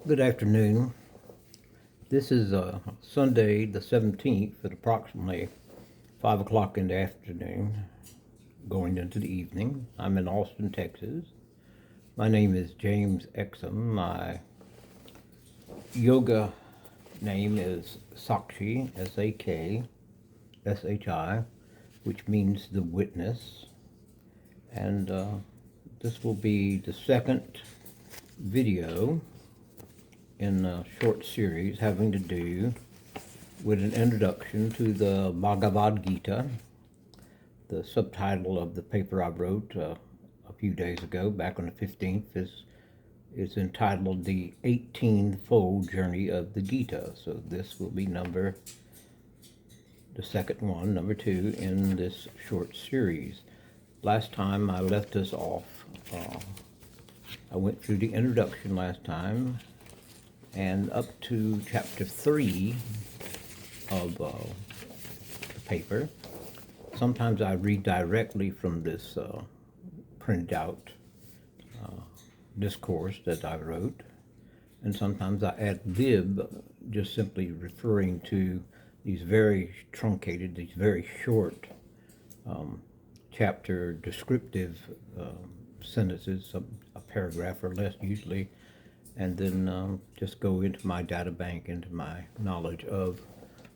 Good afternoon. This is Sunday the 17th at approximately 5 o'clock in the afternoon, going into the evening. I'm in Austin, Texas. My name is James Exum. My yoga name is Sakshi, S-A-K-S-H-I, which means the witness. And this will be the second video in a short series having to do with an introduction to the Bhagavad Gita. The subtitle of the paper I wrote a few days ago, back on the 15th, is entitled The 18-Fold Journey of the Gita. So this will be the second one, number 2, in this short series. Last time I left us off, I went through the introduction last time, and up to chapter 3 of the paper. Sometimes I read directly from this printed out discourse that I wrote, and sometimes I ad lib, just simply referring to these very truncated, these very short chapter descriptive sentences, a paragraph or less usually, and then just go into my data bank, into my knowledge of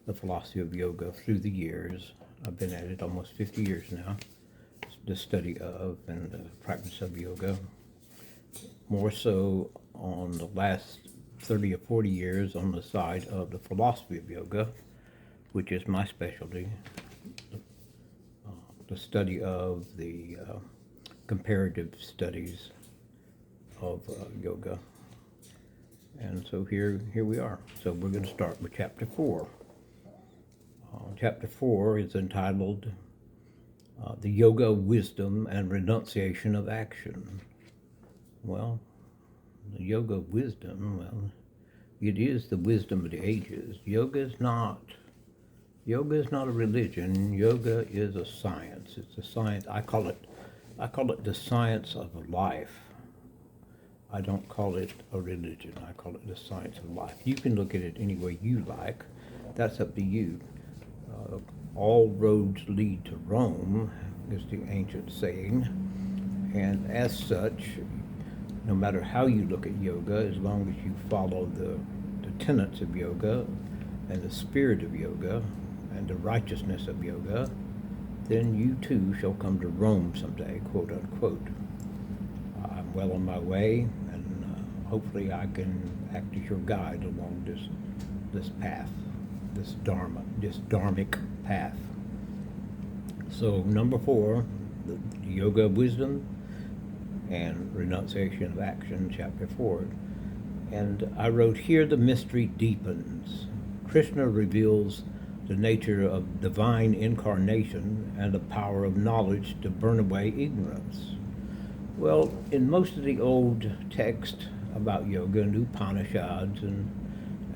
the philosophy of yoga through the years. I've been at it almost 50 years now, the study of and the practice of yoga. More so on the last 30 or 40 years on the side of the philosophy of yoga, which is my specialty, the study of the comparative studies of yoga. And so here we are. So we're going to start with chapter 4. Chapter 4 is entitled The Yoga of Wisdom and Renunciation of Action. Well, the yoga of wisdom, well, it is the wisdom of the ages. Yoga is not a religion. Yoga is a science. It's a science. I call it the science of life. I don't call it a religion. I call it the science of life. You can look at it any way you like. That's up to you. All roads lead to Rome, is the ancient saying. And as such, no matter how you look at yoga, as long as you follow the tenets of yoga and the spirit of yoga and the righteousness of yoga, then you too shall come to Rome someday, quote unquote. I'm well on my way, and hopefully I can act as your guide along this path, this dharmic path. So number 4, the yoga of wisdom and renunciation of action, chapter 4. And I wrote, here the mystery deepens. Krishna reveals the nature of divine incarnation and the power of knowledge to burn away ignorance. Well, in most of the old text about yoga and Upanishads, and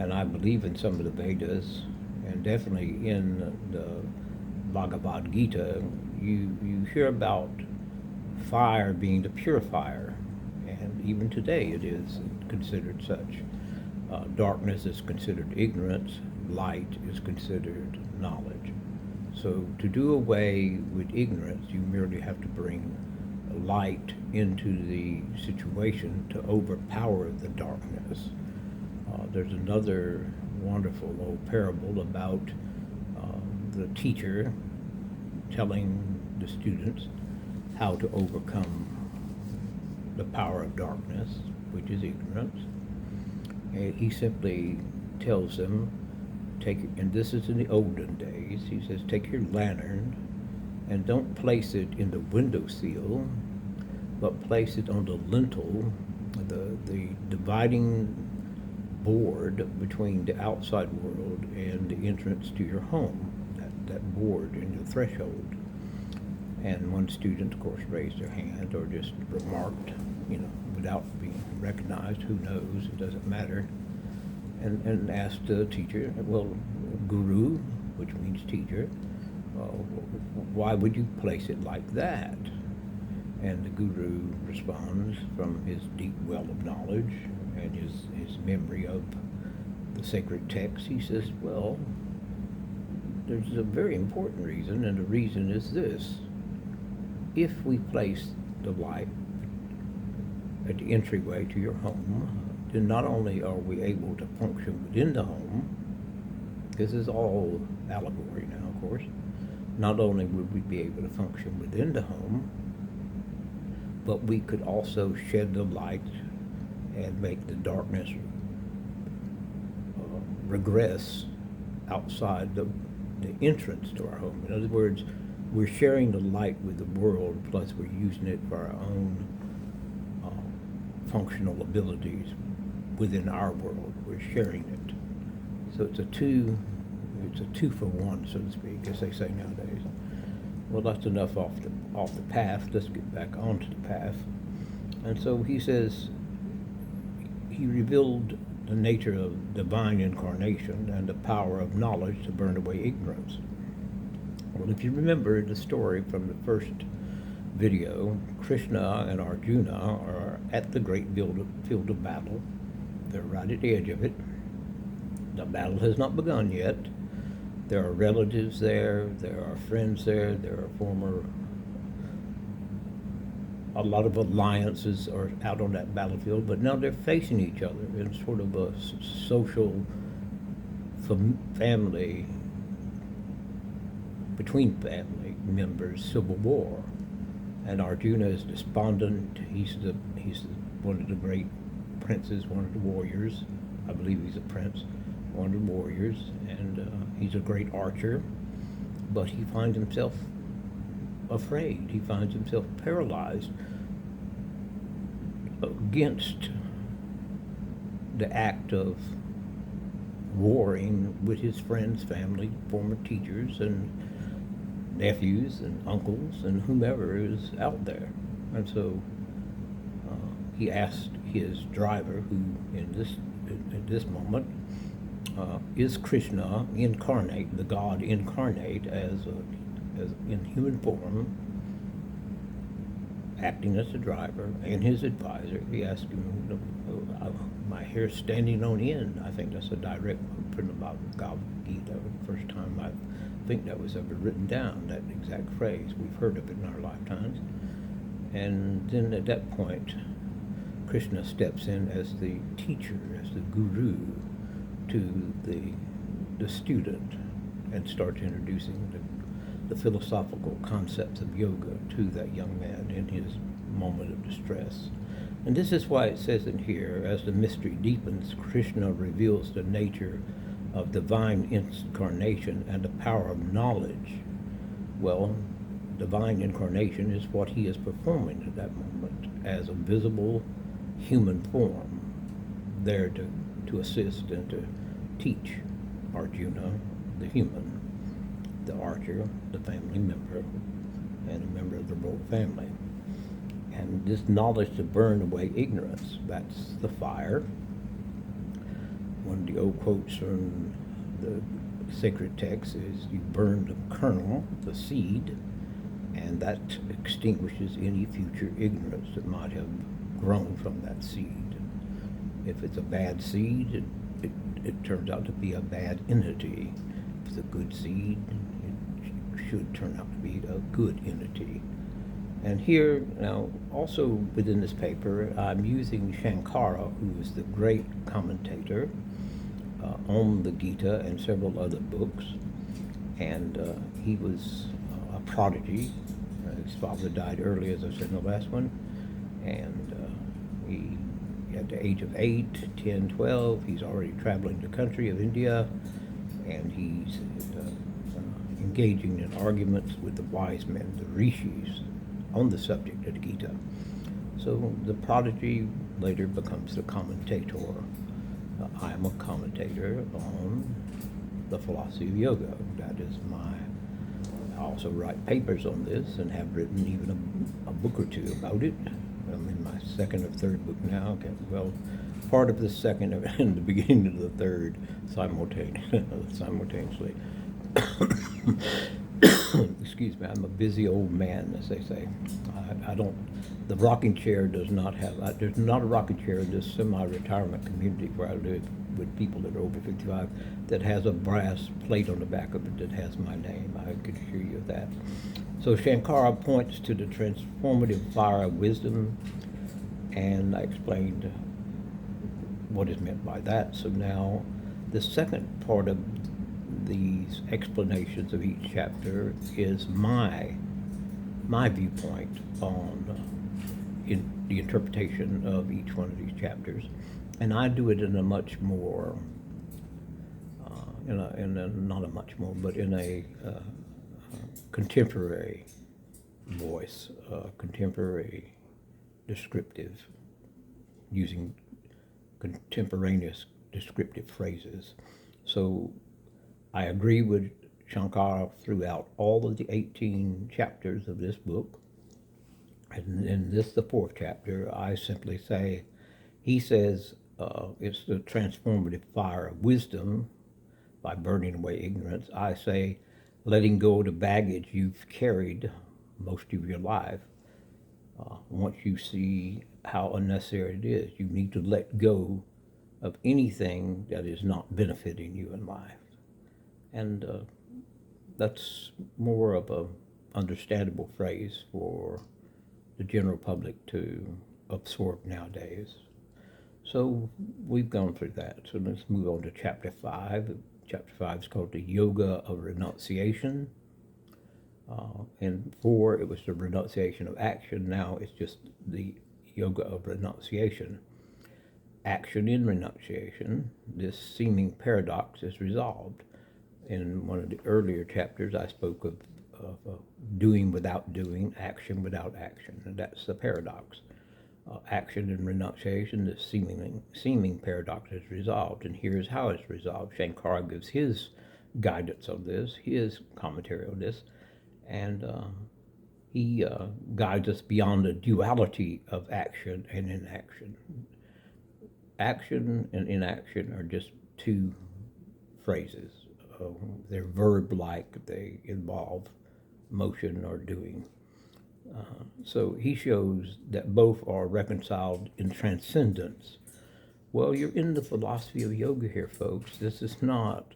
I believe in some of the Vedas, and definitely in the Bhagavad Gita, you hear about fire being the purifier, and even today it is considered such. Darkness is considered ignorance, light is considered knowledge. So to do away with ignorance, you merely have to bring light into the situation to overpower the darkness. There's another wonderful old parable about the teacher telling the students how to overcome the power of darkness, which is ignorance. And he simply tells them, and this is in the olden days, he says, take your lantern and don't place it in the windowsill, but place it on the lintel, the dividing board between the outside world and the entrance to your home, that board in your threshold. And one student, of course, raised their hand or just remarked, without being recognized, who knows, it doesn't matter, and asked the teacher, well, guru, which means teacher, why would you place it like that? And the guru responds from his deep well of knowledge and his memory of the sacred text, he says, well, there's a very important reason, and the reason is this. If we place the light at the entryway to your home, then not only are we able to function within the home, this is all allegory now, of course, not only would we be able to function within the home, but we could also shed the light and make the darkness regress outside the entrance to our home. In other words, we're sharing the light with the world, plus we're using it for our own functional abilities within our world. We're sharing it. So it's a two for one, so to speak, as they say nowadays. Well, that's enough off the path. Let's get back onto the path. And so he says, he revealed the nature of divine incarnation and the power of knowledge to burn away ignorance. Well, if you remember the story from the first video, Krishna and Arjuna are at the great field of battle. They're right at the edge of it. The battle has not begun yet. There are relatives there, there are friends there, there are a lot of alliances are out on that battlefield, but now they're facing each other in sort of a social family, between family members, civil war. And Arjuna is despondent. He's one of the great princes, one of the warriors. I believe he's a prince, one of the warriors, and he's a great archer, but he finds himself afraid. He finds himself paralyzed against the act of warring with his friends, family, former teachers, and nephews and uncles and whomever is out there. And so he asked his driver, who at this moment is Krishna incarnate, the God incarnate as in human form, acting as a driver and his advisor. He asked him, my hair's standing on end. I think that's a direct quote from the Bhagavad Gita, the first time I think that was ever written down, that exact phrase. We've heard of it in our lifetimes. And then at that point, Krishna steps in as the teacher, as the guru to the student, and starts introducing the philosophical concepts of yoga to that young man in his moment of distress. And this is why it says in here, as the mystery deepens, Krishna reveals the nature of divine incarnation and the power of knowledge. Well, divine incarnation is what he is performing at that moment as a visible human form, there to assist and to teach Arjuna, the human, the archer, the family member, and a member of the royal family. And this knowledge to burn away ignorance, that's the fire. One of the old quotes from the sacred text is, you burn the kernel, the seed, and that extinguishes any future ignorance that might have grown from that seed. If it's a bad seed, it turns out to be a bad entity. If it's a good seed, it should turn out to be a good entity. And here, now, also within this paper, I'm using Shankara, who is the great commentator on the Gita and several other books. And he was a prodigy. His father died early, as I said in the last one. And he, at the age of 8, 10, 12, he's already traveling the country of India, and he's engaging in arguments with the wise men, the rishis, on the subject of the Gita. So the prodigy later becomes the commentator. I am a commentator on the philosophy of yoga. That is I also write papers on this and have written even a book or two about it. I'm in my second or third book now. Okay, well, part of the second and the beginning of the third simultaneously. excuse me, I'm a busy old man, as they say. I don't, the rocking chair does not have, there's not a rocking chair in this semi-retirement community where I live with people that are over 55 that has a brass plate on the back of it that has my name. I can assure you of that. So Shankara points to the transformative fire of wisdom, and I explained what is meant by that. So now the second part of these explanations of each chapter is my viewpoint on the interpretation of each one of these chapters, and I do it in a much more, not a much more, but in a contemporary voice, contemporary descriptive, using contemporaneous descriptive phrases. So I agree with Shankara throughout all of the 18 chapters of this book. And in this, the fourth chapter, I simply say, he says it's the transformative fire of wisdom by burning away ignorance. I say, letting go of the baggage you've carried most of your life. Once you see how unnecessary it is, you need to let go of anything that is not benefiting you in life. And that's more of a understandable phrase for the general public to absorb nowadays. So we've gone through that. So let's move on to chapter 5. Chapter 5 is called the Yoga of Renunciation. And 4, it was the renunciation of action. Now it's just the yoga of renunciation. Action in renunciation, this seeming paradox is resolved. In one of the earlier chapters, I spoke of doing without doing, action without action, and that's the paradox. Action in renunciation, this seeming paradox is resolved, and here's how it's resolved. Shankara gives his guidance on this, his commentary on this, and he guides us beyond the duality of action and inaction. Action and inaction are just two phrases. They're verb-like, they involve motion or doing. So he shows that both are reconciled in transcendence. Well, you're in the philosophy of yoga here, folks. This is not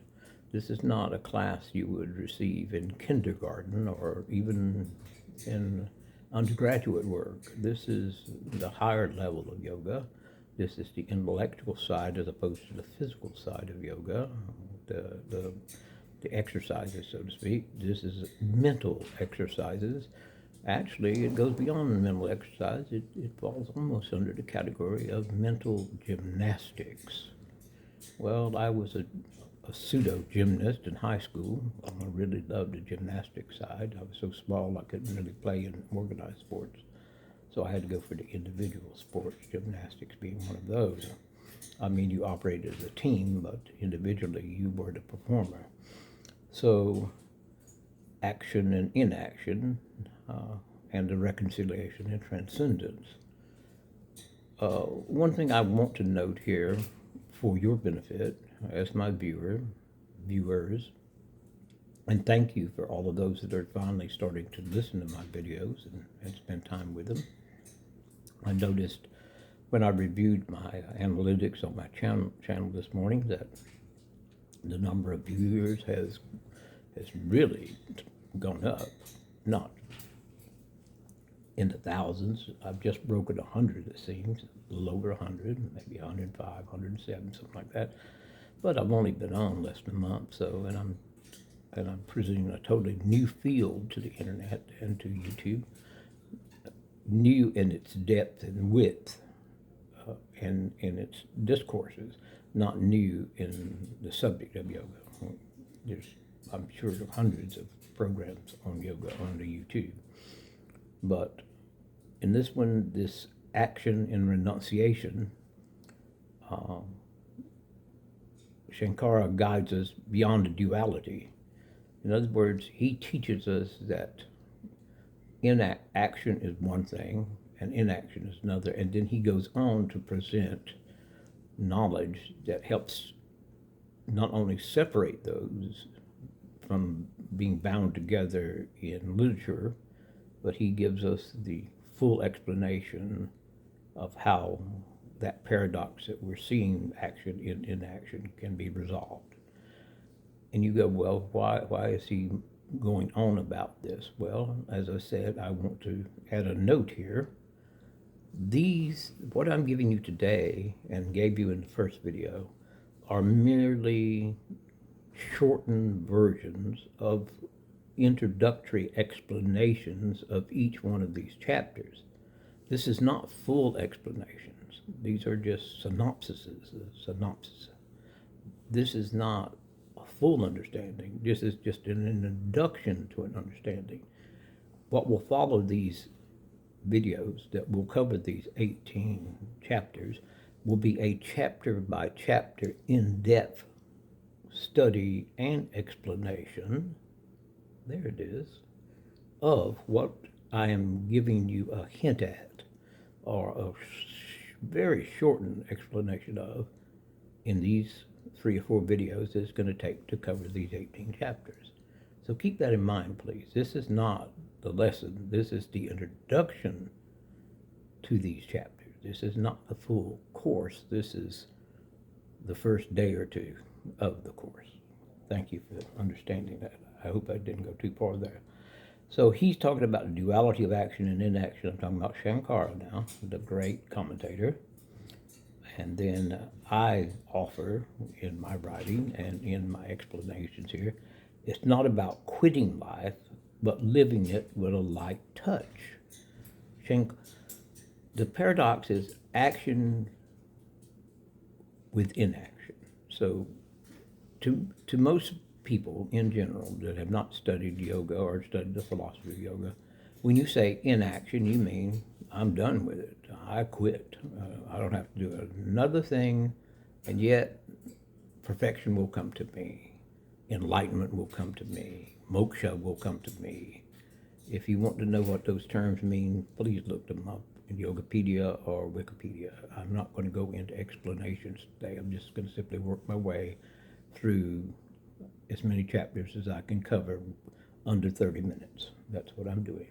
a class you would receive in kindergarten or even in undergraduate work. This is the higher level of yoga. This is the intellectual side as opposed to the physical side of yoga, the exercises, so to speak. This is mental exercises. Actually, it goes beyond the mental exercise. It falls almost under the category of mental gymnastics. Well, I was a pseudo gymnast in high school. I really loved the gymnastics side. I was so small I couldn't really play in organized sports. So I had to go for the individual sports, gymnastics being one of those. I mean, you operated as a team, but individually you were the performer. So action and inaction, and the reconciliation and transcendence. One thing I want to note here for your benefit as my viewers, and thank you for all of those that are finally starting to listen to my videos and spend time with them. I noticed when I reviewed my analytics on my channel this morning that the number of viewers has really gone up, not in the thousands. I've just broken 100, it seems, a little over 100, maybe 105, 107, something like that. But I've only been on less than a month, so and I'm presenting a totally new field to the internet and to YouTube, new in its depth and width, and in its discourses, not new in the subject of yoga. I'm sure of hundreds of programs on yoga on the YouTube. But in this one, this action in renunciation, Shankara guides us beyond the duality. In other words, he teaches us that action is one thing and inaction is another, and then he goes on to present knowledge that helps not only separate those from being bound together in literature, but he gives us the full explanation of how that paradox that we're seeing action in inaction can be resolved. And you go, well, why is he going on about this? Well, as I said, I want to add a note here. What I'm giving you today and gave you in the first video are merely shortened versions of introductory explanations of each one of these chapters. This is not full explanations. These are just synopses. This is not a full understanding. This is just an introduction to an understanding. What will follow these videos that will cover these 18 chapters will be a chapter by chapter in-depth study and explanation, there it is, of what I am giving you a hint at, or a very shortened explanation of, in these 3 or 4 videos it's going to take to cover these 18 chapters. So keep that in mind, please. This is not the lesson. This is the introduction to these chapters. This is not the full course. This is the first day or two of the course. Thank you for understanding that. I hope I didn't go too far there. So he's talking about the duality of action and inaction. I'm talking about Shankara now, the great commentator. And then I offer in my writing and in my explanations here, it's not about quitting life, but living it with a light touch. The paradox is action with inaction. So to most people in general that have not studied yoga or studied the philosophy of yoga, when you say inaction, you mean I'm done with it. I quit. I don't have to do another thing, and yet perfection will come to me. Enlightenment will come to me. Moksha will come to me. If you want to know what those terms mean, please look them up in Yogapedia or Wikipedia. I'm not going to go into explanations today. I'm just going to simply work my way through as many chapters as I can cover under 30 minutes. That's what I'm doing.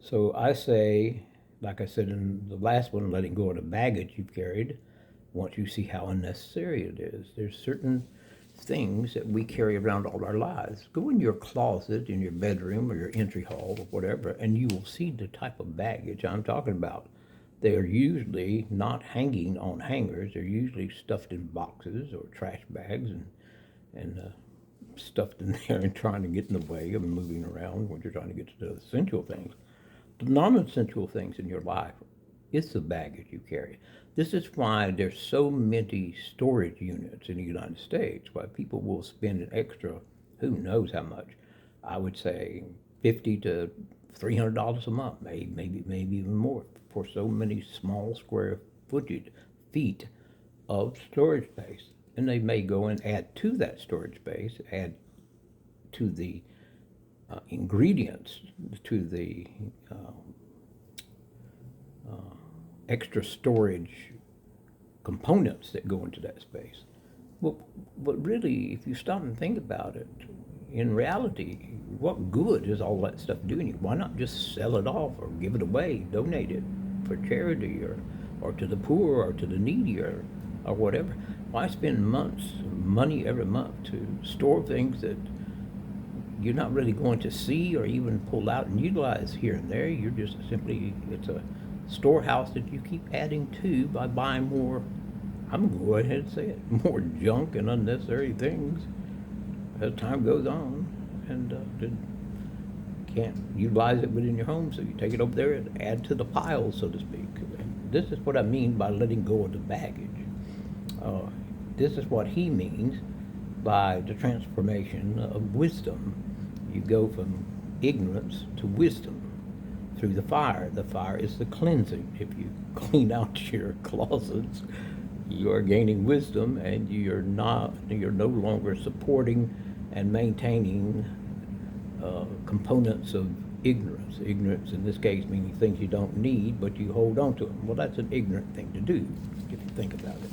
So I say, like I said in the last one, letting go of the baggage you've carried, once you see how unnecessary it is. There's certain things that we carry around all our lives. Go in your closet, in your bedroom, or your entry hall, or whatever, and you will see the type of baggage I'm talking about. They are usually not hanging on hangers. They're usually stuffed in boxes or trash bags and stuffed in there and trying to get in the way of moving around when you're trying to get to the essential things. The non-essential things in your life, it's the baggage you carry. This is why there's so many storage units in the United States, why people will spend an extra, who knows how much, I would say $50 to $300 a month, maybe even more, for so many small square feet of storage space. And they may go and add to that storage space, add to the ingredients, to the extra storage components that go into that space. Well, but really, if you stop and think about it, in reality, what good is all that stuff doing you? Why not just sell it off or give it away, donate it for charity or to the poor or to the needy or whatever? Why spend money every month to store things that you're not really going to see or even pull out and utilize here and there? You're just simply, it's a storehouse that you keep adding to by buying more, I'm going to go ahead and say it, more junk and unnecessary things as time goes on, and can't utilize it within your home, so you take it over there and add to the pile, so to speak. And this is what I mean by letting go of the baggage. This is what he means by the transformation of wisdom. You go from ignorance to wisdom through the fire. The fire is the cleansing. If you clean out your closets, you are gaining wisdom, and you're no longer supporting and maintaining components of ignorance. Ignorance in this case meaning things you don't need, but you hold on to them. Well, that's an ignorant thing to do, if you think about it.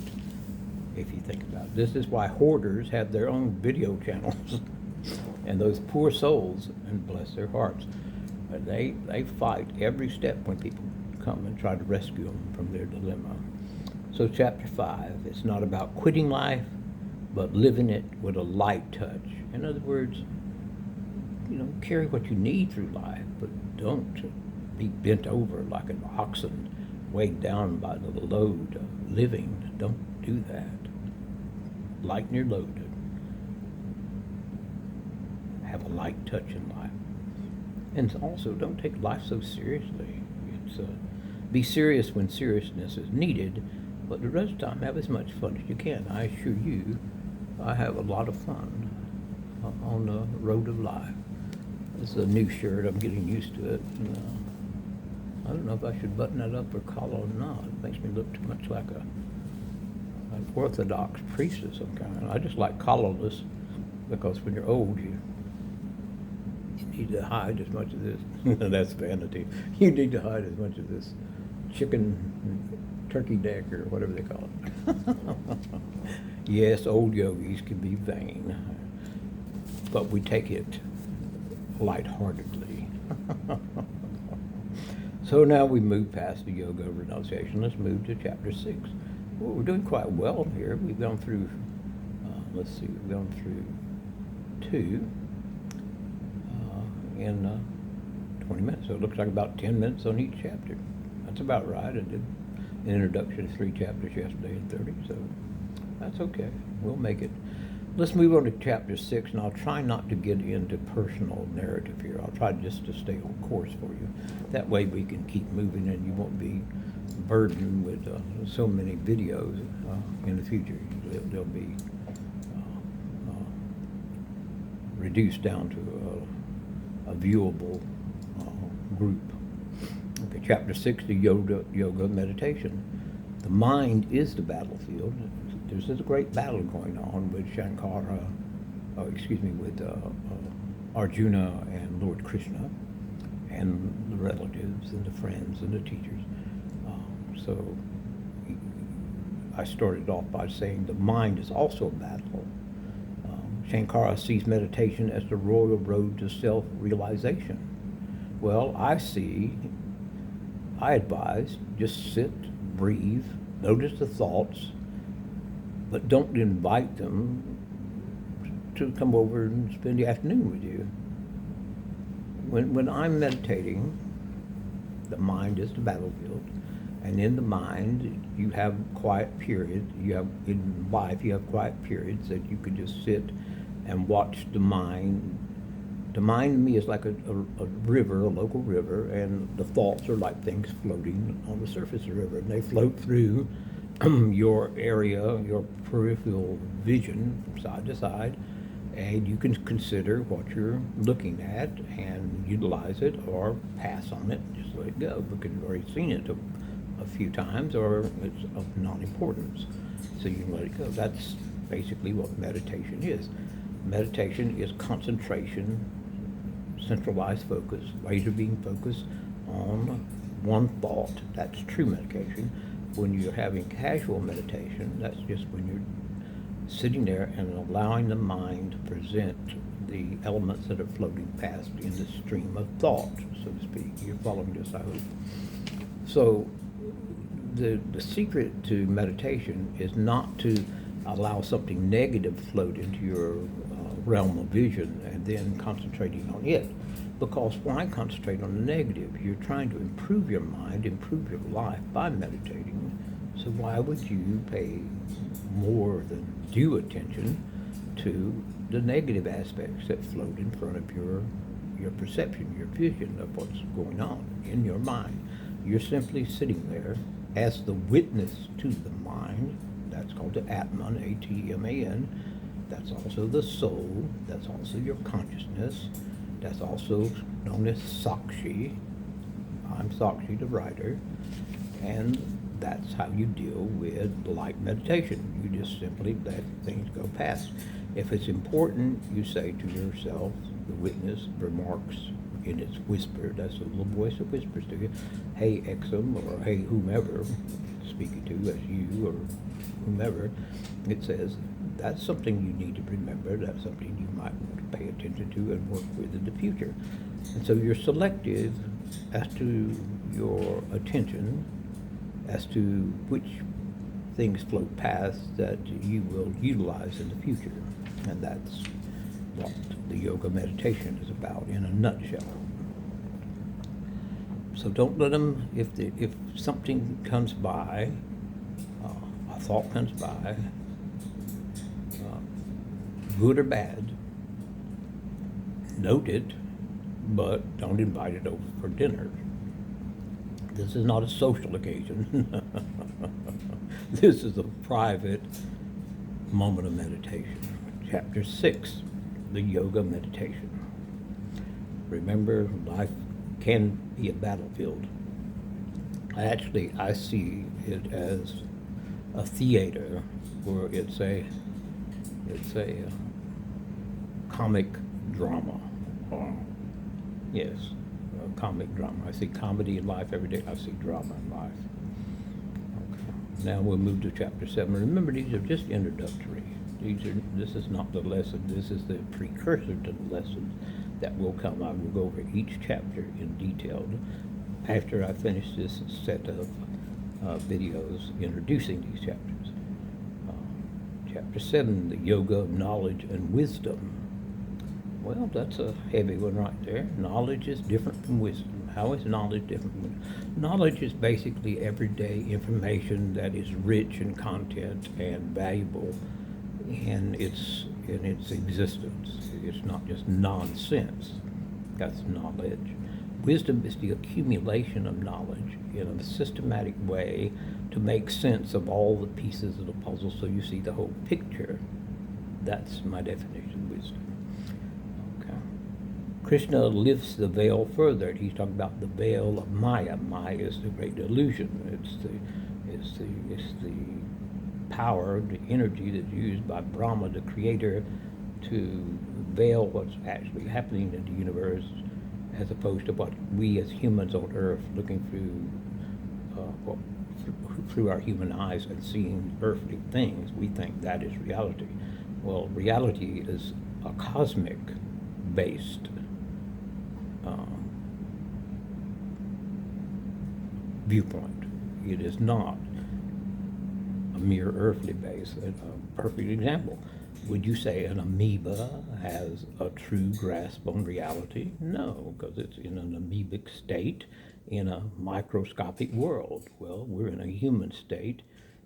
This is why hoarders have their own video channels. And those poor souls, and bless their hearts, they fight every step when people come and try to rescue them from their dilemma. So chapter 5, it's not about quitting life, but living it with a light touch. In other words, carry what you need through life, but don't be bent over like an oxen weighed down by the load of living. Don't do that. Lighten your load. Have a light touch in life. And also, don't take life so seriously. It's be serious when seriousness is needed, but the rest of the time, have as much fun as you can. I assure you, I have a lot of fun on the road of life. This is a new shirt. I'm getting used to it. I don't know if I should button it up or collar or not. It makes me look too much like an Orthodox priest of some kind. I just like collarless because when you're old, you need to hide as much of this. That's vanity. You need to hide as much of this chicken turkey neck or whatever they call it. Yes, old yogis can be vain, but we take it lightheartedly. So now we move past the yoga of renunciation. Let's move to chapter 6. Well, we're doing quite well here. We've gone through, we've gone through 2 in 20 minutes. So it looks like about 10 minutes on each chapter. That's about right. I did an introduction to 3 chapters yesterday in 30, so that's okay. We'll make it. Let's move on to chapter 6, and I'll try not to get into personal narrative here. I'll try just to stay on course for you. That way we can keep moving and you won't be burdened with so many videos in the future. They'll be reduced down to a viewable group. Okay, chapter 6, the yoga meditation. The mind is the battlefield. There's a great battle going on with Shankara, with Arjuna and Lord Krishna, and the relatives and the friends and the teachers. So I started off by saying the mind is also a battle. Shankara sees meditation as the royal road to self-realization. Well, I advise, just sit, breathe, notice the thoughts, but don't invite them to come over and spend the afternoon with you. When I'm meditating, the mind is the battlefield, and in the mind you have quiet periods. In life you have quiet periods that you could just sit and watch the mind. The mind to me is like a river, a local river, and the thoughts are like things floating on the surface of the river, and they float through your area, your peripheral vision from side to side, and you can consider what you're looking at and utilize it or pass on it, just let it go, because you've already seen it a few times or it's of non-importance. So you can let it go. That's basically what meditation is. Meditation is concentration, centralized focus, laser beam focus on one thought. That's true meditation. When you're having casual meditation, that's just when you're sitting there and allowing the mind to present the elements that are floating past in the stream of thought, so to speak. You're following this, I hope. So the secret to meditation is not to allow something negative float into your realm of vision and then concentrating on it. Because why concentrate on the negative? You're trying to improve your mind, improve your life by meditating. So why would you pay more than due attention to the negative aspects that float in front of your perception, your vision of what's going on in your mind? You're simply sitting there as the witness to the mind. That's called the Atman, A-T-M-A-N. That's also the soul. That's also your consciousness. That's also known as Sakshi. I'm Sakshi, the writer. And that's how you deal with light meditation. You just simply let things go past. If it's important, you say to yourself, the witness remarks in its whisper, that's a little voice that whispers to you, hey Exum, or hey whomever, speaking to as you or whomever, it says, that's something you need to remember. That's something you might want to pay attention to and work with in the future. And so you're selective as to your attention, as to which things float past that you will utilize in the future. And that's what the yoga meditation is about in a nutshell. So don't let them, if something comes by, a thought comes by, good or bad, note it, but don't invite it over for dinner. This is not a social occasion. This is a private moment of meditation. Chapter 6, the yoga meditation. Remember, life can be a battlefield. I see it as a theater where it's a comic drama. Yes, a comic drama. I see comedy in life every day. I see drama in life. Okay. Now we'll move to chapter 7. Remember, these are just introductory. This is not the lesson. This is the precursor to the lessons that will come. I will go over each chapter in detail after I finish this set of videos introducing these chapters. Chapter 7, the yoga of knowledge and wisdom. Well, that's a heavy one right there. Knowledge is different from wisdom. How is knowledge different from wisdom? Knowledge is basically everyday information that is rich in content and valuable in its existence. It's not just nonsense. That's knowledge. Wisdom is the accumulation of knowledge in a systematic way to make sense of all the pieces of the puzzle so you see the whole picture. That's my definition of wisdom. Okay. Krishna lifts the veil further. He's talking about the veil of Maya. Maya is the great illusion. It's the power, the energy that's used by Brahma, the creator, to veil what's actually happening in the universe, as opposed to what we as humans on Earth looking through our human eyes and seeing earthly things, we think that is reality. Well, reality is a cosmic-based viewpoint. It is not a mere earthly base. A perfect example. Would you say an amoeba has a true grasp on reality? No, because it's in an amoebic state in a microscopic world. Well, we're in a human state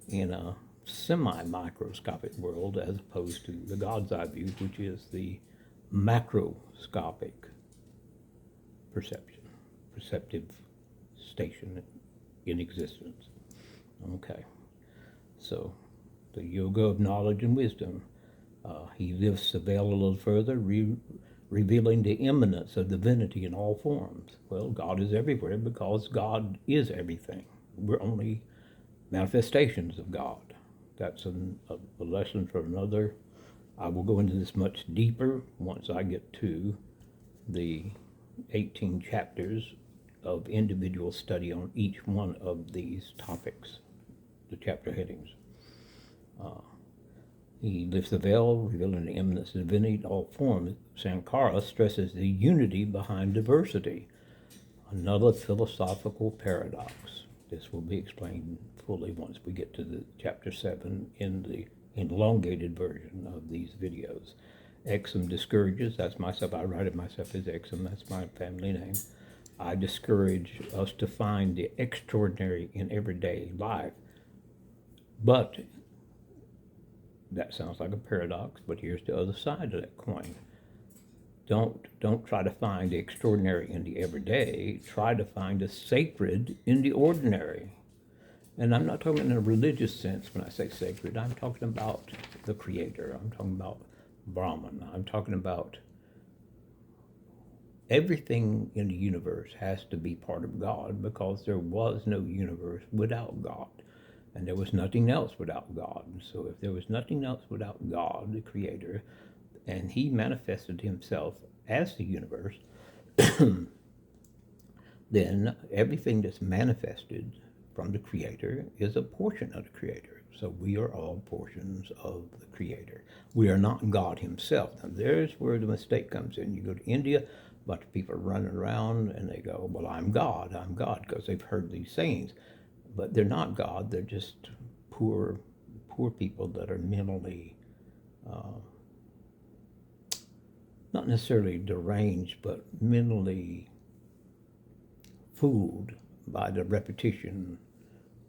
in a semi-microscopic world as opposed to the God's eye view, which is the macroscopic perceptive station in existence. Okay, so the yoga of knowledge and wisdom. He lifts the veil a little further, revealing the immanence of divinity in all forms. Well, God is everywhere because God is everything. We're only manifestations of God. That's a lesson for another. I will go into this much deeper once I get to the 18 chapters of individual study on each one of these topics, the chapter headings. He lifts the veil, revealing the immanence of divinity in all forms. Shankara stresses the unity behind diversity, another philosophical paradox. This will be explained fully once we get to the chapter 7 in the elongated version of these videos. Exum discourages, that's myself, I write it myself as Exum, that's my family name. I discourage us to find the extraordinary in everyday life. But that sounds like a paradox, but here's the other side of that coin. Don't try to find the extraordinary in the everyday. Try to find the sacred in the ordinary. And I'm not talking in a religious sense when I say sacred. I'm talking about the Creator. I'm talking about Brahman. I'm talking about everything in the universe has to be part of God because there was no universe without God. And there was nothing else without God. So if there was nothing else without God, the Creator, and He manifested Himself as the universe, then everything that's manifested from the Creator is a portion of the Creator. So we are all portions of the Creator. We are not God himself. Now there's where the mistake comes in. You go to India, a bunch of people are running around and they go, well, I'm God, because they've heard these sayings. But they're not God, they're just poor people that are mentally, not necessarily deranged, but mentally fooled by the repetition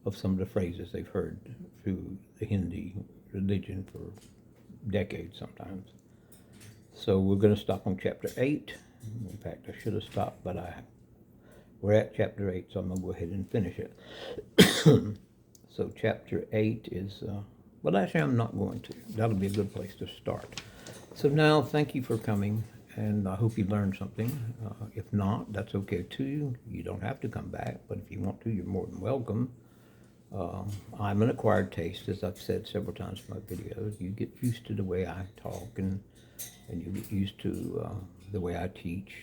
of some of the phrases they've heard through the Hindi religion for decades sometimes. So we're going to stop on chapter 8. In fact, I should have stopped, but we're at chapter 8, so I'm going to go ahead and finish it. So chapter 8 is, well, actually I'm not going to. That'll be a good place to start. So now, thank you for coming, and I hope you learned something. If not, that's okay too. You don't have to come back, but if you want to, you're more than welcome. I'm an acquired taste, as I've said several times in my videos. You get used to the way I talk, and you get used to the way I teach.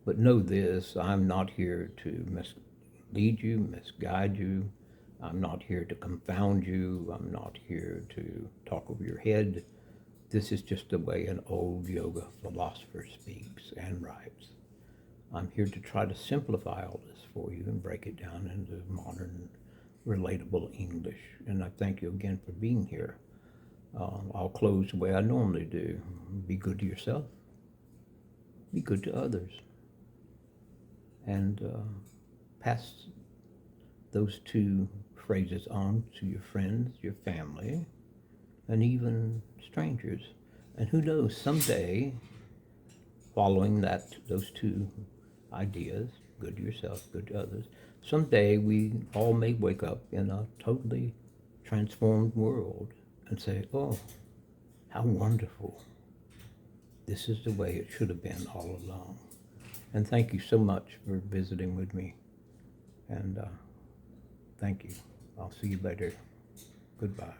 But know this, I'm not here to mislead you, misguide you. I'm not here to confound you. I'm not here to talk over your head. This is just the way an old yoga philosopher speaks and writes. I'm here to try to simplify all this for you and break it down into modern, relatable English. And I thank you again for being here. I'll close the way I normally do. Be good to yourself. Be good to others. And pass those two phrases on to your friends, your family, and even strangers. And who knows, someday, following those two ideas, good to yourself, good to others, someday we all may wake up in a totally transformed world and say, oh, how wonderful. This is the way it should have been all along. And thank you so much for visiting with me. And thank you. I'll see you later. Goodbye.